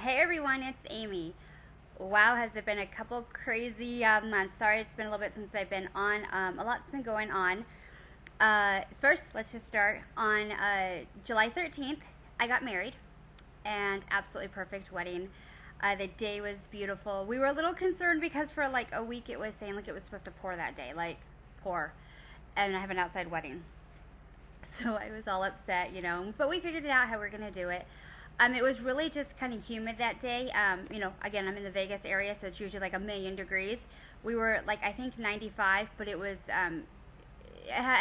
Hey everyone, it's Amy. Wow, has it been a couple crazy months? Sorry, it's been a little bit since I've been on. A lot's been going on. First, let's just start. On July 13th, I got married, and absolutely perfect wedding. The day was beautiful. We were a little concerned because for like a week it was saying like it was supposed to pour that day, like pour. And I have an outside wedding. So I was all upset, but we figured it out how we're going to do it. It was really just kind of humid that day. Again, I'm in the Vegas area, so it's usually like 1,000,000 degrees. We were like, I think 95, but it was, I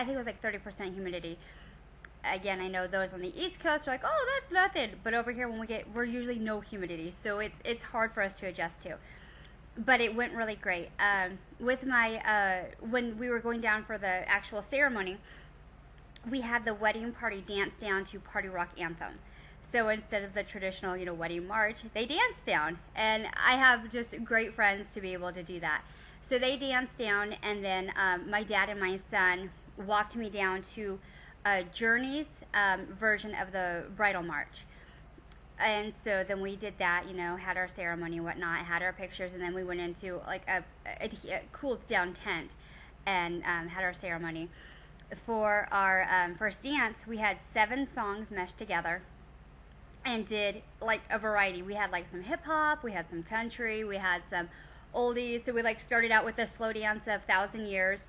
think it was like 30% humidity. Again, I know those on the East Coast are like, oh, that's nothing. But over here, we're usually no humidity, so it's hard for us to adjust to. But it went really great. With my, when we were going down for the actual ceremony, we had the wedding party dance down to Party Rock Anthem. So instead of the traditional, wedding march, they danced down. And I have just great friends to be able to do that. So they danced down, and then my dad and my son walked me down to Journey's version of the bridal march. And so then we did that, had our ceremony and whatnot, had our pictures, and then we went into like a cooled down tent and had our ceremony. For our first dance, we had 7 songs meshed together and did like a variety. We had like some hip hop, we had some country, we had some oldies. So we like started out with the slow dance of 1,000 Years,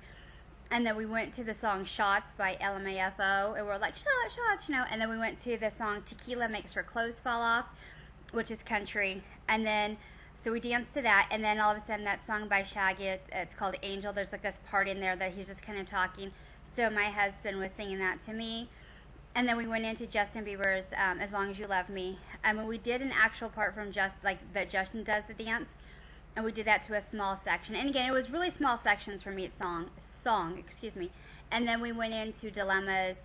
and then we went to the song Shots by LMAFO, and we're like shots, and then we went to the song Tequila Makes Her Clothes Fall Off, which is country. And then so we danced to that, and then all of a sudden that song by Shaggy, it's called Angel. There's like this part in there that he's just kind of talking. So my husband was singing that to me. And then we went into Justin Bieber's As Long As You Love Me. We did an actual part from that Justin does the dance, and we did that to a small section. And again, it was really small sections from each song. And then we went into Dilemma's.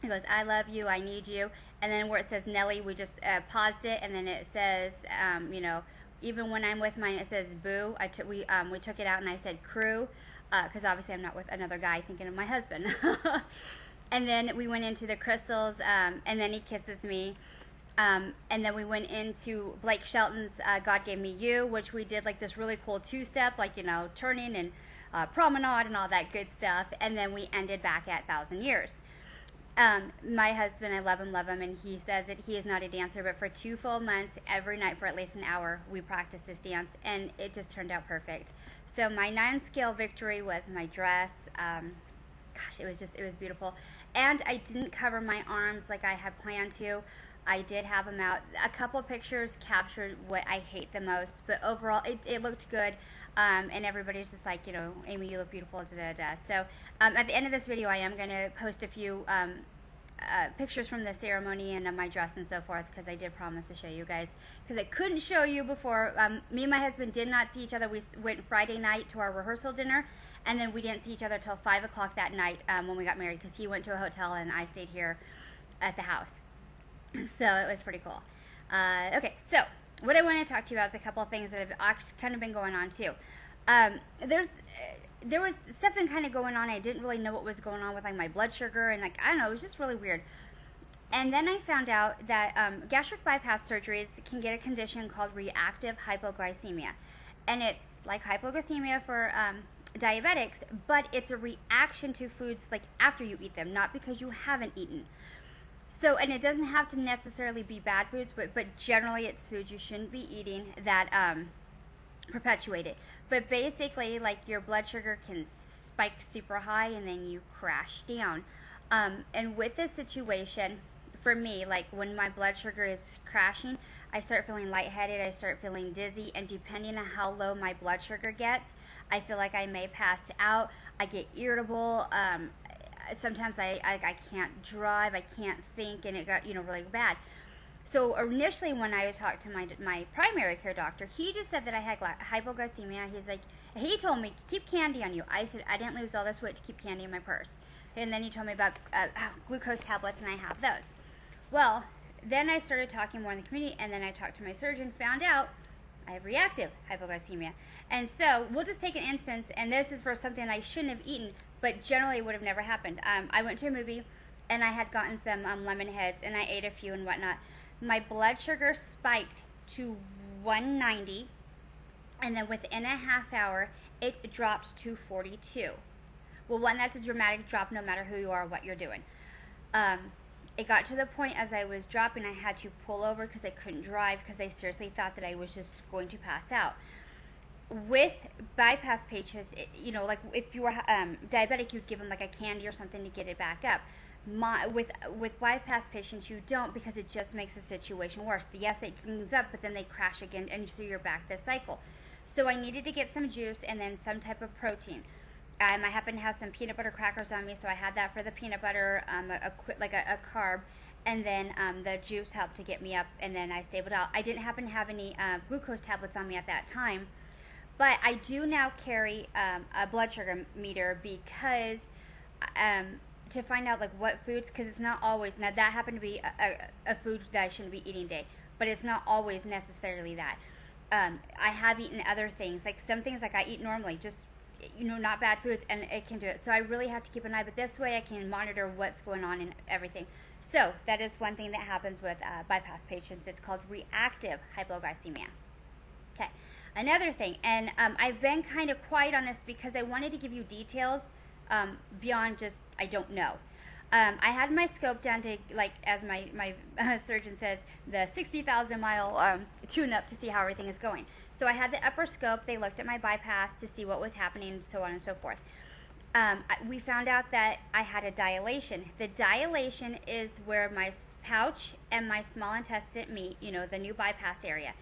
He goes, I love you, I need you. And then where it says Nelly, we just paused it, and then it says, even when I'm with mine, it says boo. We took it out, and I said crew, because obviously I'm not with another guy thinking of my husband. And then we went into the Crystals, and then He Kisses Me. And then we went into Blake Shelton's God Gave Me You, which we did like this really cool 2-step, like, turning and promenade and all that good stuff. And then we ended back at 1,000 Years. My husband, I love him, and he says that he is not a dancer, but for 2 full months, every night for at least an hour, we practiced this dance, and it just turned out perfect. So my 9-scale victory was my dress. Gosh, it was beautiful. And I didn't cover my arms like I had planned to. I did have them out. A couple of pictures captured what I hate the most, but overall it looked good. And everybody's just like, Amy, you look beautiful, So at the end of this video, I am going to post a few pictures from the ceremony and my dress and so forth, because I did promise to show you guys, because I couldn't show you before. Me and my husband did not see each other. We went Friday night to our rehearsal dinner, and then we didn't see each other till 5 o'clock that night when we got married, because he went to a hotel and I stayed here at the house. So it was pretty cool. Okay, so what I want to talk to you about is a couple of things that have actually kind of been going on too. There was stuff been kind of going on. I didn't really know what was going on with like my blood sugar, and like, I don't know, it was just really weird. And then I found out that gastric bypass surgeries can get a condition called reactive hypoglycemia. And it's like hypoglycemia for diabetics, but it's a reaction to foods like after you eat them, not because you haven't eaten. So, and it doesn't have to necessarily be bad foods, but generally it's foods you shouldn't be eating that perpetuate it. But basically, like, your blood sugar can spike super high and then you crash down. And with this situation, for me, like when my blood sugar is crashing, I start feeling lightheaded, I start feeling dizzy, and depending on how low my blood sugar gets, I feel like I may pass out. I get irritable. Sometimes I can't drive, I can't think, and it got really bad. So initially, when I talked to my primary care doctor, he just said that I had hypoglycemia. He told me, keep candy on you. I said I didn't lose all this weight to keep candy in my purse. And then he told me about glucose tablets, and I have those. Well, then I started talking more in the community, and then I talked to my surgeon, found out I have reactive hypoglycemia. And so we'll just take an instance, and this is for something I shouldn't have eaten, but generally it would have never happened. I went to a movie, and I had gotten some lemon heads, and I ate a few and whatnot. My blood sugar spiked to 190, and then within a half hour, it dropped to 42. Well, one, that's a dramatic drop no matter who you are or what you're doing. It got to the point as I was dropping, I had to pull over because I couldn't drive because I seriously thought that I was just going to pass out. With bypass patients, like if you were diabetic, you'd give them like a candy or something to get it back up. With bypass patients, you don't, because it just makes the situation worse. Yes, it comes up, but then they crash again, and so you're back this cycle. So I needed to get some juice and then some type of protein. I happened to have some peanut butter crackers on me, so I had that for the peanut butter, a carb, and then the juice helped to get me up, and then I stabilized out. I didn't happen to have any glucose tablets on me at that time, but I do now carry a blood sugar meter because to find out like what foods, because it's not always, now that happened to be a food that I shouldn't be eating day, but it's not always necessarily that. I have eaten other things, like some things like I eat normally, just not bad foods, and it can do it. So I really have to keep an eye, but this way I can monitor what's going on and everything. So that is one thing that happens with bypass patients. It's called reactive hypoglycemia. Okay, another thing, and I've been kind of quiet on this because I wanted to give you details beyond just I don't know. I had my scope down to, like, as my surgeon says, the 60,000 mile tune-up to see how everything is going. So I had the upper scope. They looked at my bypass to see what was happening, so on and so forth. We found out that I had a dilation. The dilation is where my pouch and my small intestine meet, the new bypassed area.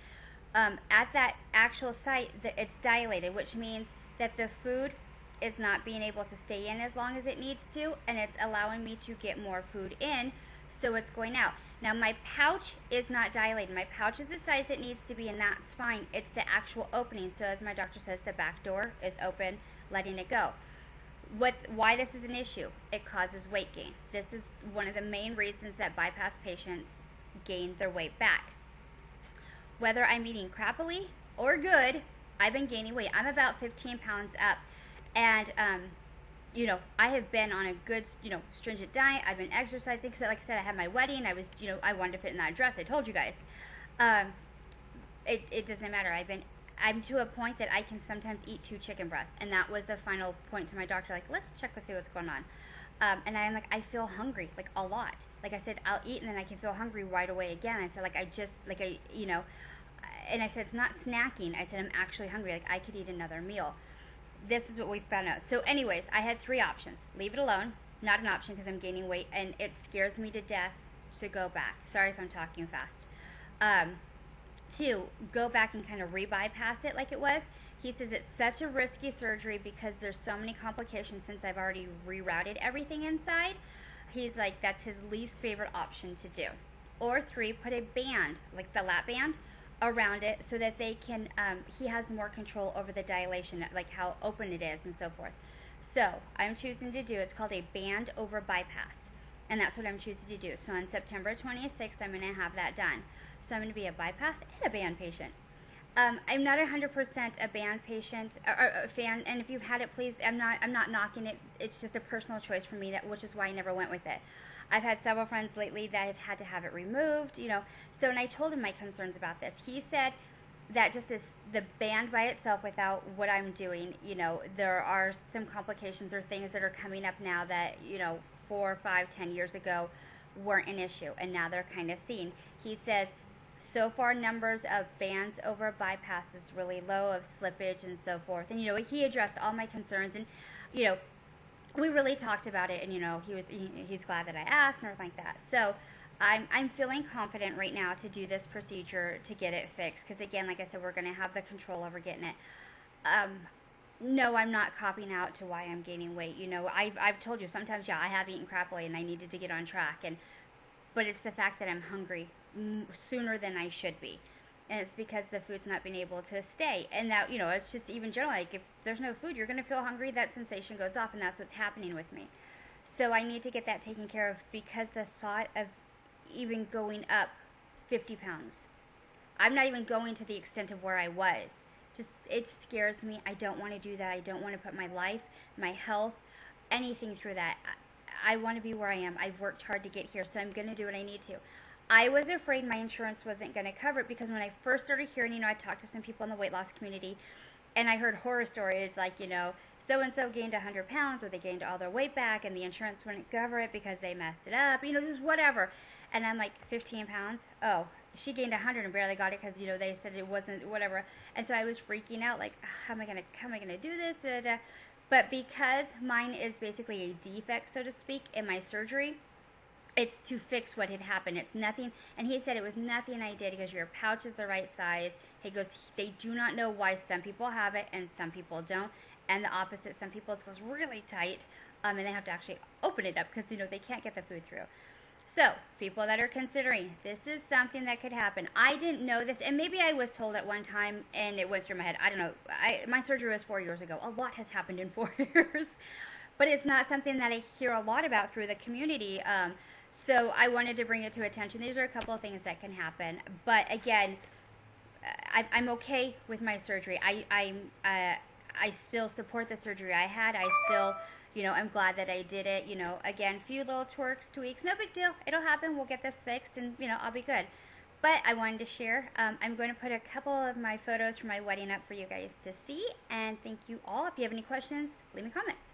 At that actual site, it's dilated, which means that the food is not being able to stay in as long as it needs to, and it's allowing me to get more food in, so it's going out. Now my pouch is not dilated. My pouch is the size it needs to be, and that's fine. It's the actual opening. So as my doctor says, the back door is open, letting it go. Why this is an issue? It causes weight gain. This is one of the main reasons that bypass patients gain their weight back. Whether I'm eating crappily or good, I've been gaining weight. I'm about 15 pounds up. And, I have been on a good, stringent diet. I've been exercising because, like I said, I had my wedding. I was, I wanted to fit in that dress. I told you guys. It doesn't matter. I'm to a point that I can sometimes eat 2 chicken breasts. And that was the final point to my doctor, like, let's check to see what's going on. And I'm like, I feel hungry, like, a lot. Like I said, I'll eat and then I can feel hungry right away again. I said, and I said, it's not snacking. I said, I'm actually hungry. Like, I could eat another meal. This is what we found out. So anyways, I had 3 options. Leave it alone. Not an option because I'm gaining weight, and it scares me to death to go back. Sorry if I'm talking fast. 2, go back and kind of re-bypass it like it was. He says it's such a risky surgery because there's so many complications since I've already rerouted everything inside. He's like, that's his least favorite option to do. Or 3, put a band, like the lap band, around it so that they can, he has more control over the dilation, like how open it is and so forth. So I'm choosing to do, it's called a band over bypass, and that's what I'm choosing to do. So on September 26th, I'm going to have that done. So I'm going to be a bypass and a band patient. I'm not 100% a band patient or a fan, and if you've had it, please, I'm not knocking it. It's just a personal choice for me, which is why I never went with it. I've had several friends lately that have had to have it removed, So, and I told him my concerns about this. He said that just as the band by itself, without what I'm doing, there are some complications or things that are coming up now that, 4, 5, 10 years ago weren't an issue, and now they're kind of seen. He says, so far numbers of bands over bypass is really low, of slippage and so forth. And, he addressed all my concerns, and, we really talked about it, and he's glad that I asked and everything like that. So I'm feeling confident right now to do this procedure to get it fixed, because again, like I said, we're going to have the control over getting it. No, I'm not copping out to why I'm gaining weight. I've told you sometimes, I have eaten crappily and I needed to get on track, but it's the fact that I'm hungry sooner than I should be. And it's because the food's not being able to stay. And that, it's just even generally, like, if there's no food, you're going to feel hungry, that sensation goes off, and that's what's happening with me. So I need to get that taken care of, because the thought of even going up 50 pounds, I'm not even going to the extent of where I was. Just, it scares me. I don't want to do that. I don't want to put my life, my health, anything through that. I want to be where I am. I've worked hard to get here, so I'm going to do what I need to. I was afraid my insurance wasn't going to cover it, because when I first started hearing, I talked to some people in the weight loss community, and I heard horror stories like, so-and-so gained 100 pounds, or they gained all their weight back, and the insurance wouldn't cover it because they messed it up, just whatever. And I'm like, 15 pounds? Oh, she gained 100 and barely got it because, they said it wasn't whatever. And so I was freaking out, like, how am I gonna do this? Da, da, da. But because mine is basically a defect, so to speak, in my surgery, it's to fix what had happened. It's nothing. And he said it was nothing I did, because your pouch is the right size. He goes, they do not know why some people have it and some people don't. And the opposite, some people it goes really tight, and they have to actually open it up because, they can't get the food through. So, people that are considering, this is something that could happen. I didn't know this, and maybe I was told at one time and it went through my head. I don't know. My surgery was 4 years ago. A lot has happened in 4 years. But it's not something that I hear a lot about through the community. So I wanted to bring it to attention. These are a couple of things that can happen. But again, I'm okay with my surgery. I still support the surgery I had. I still, I'm glad that I did it. Again, few little tweaks, no big deal. It'll happen. We'll get this fixed, and, I'll be good. But I wanted to share. I'm going to put a couple of my photos from my wedding up for you guys to see. And thank you all. If you have any questions, leave me comments.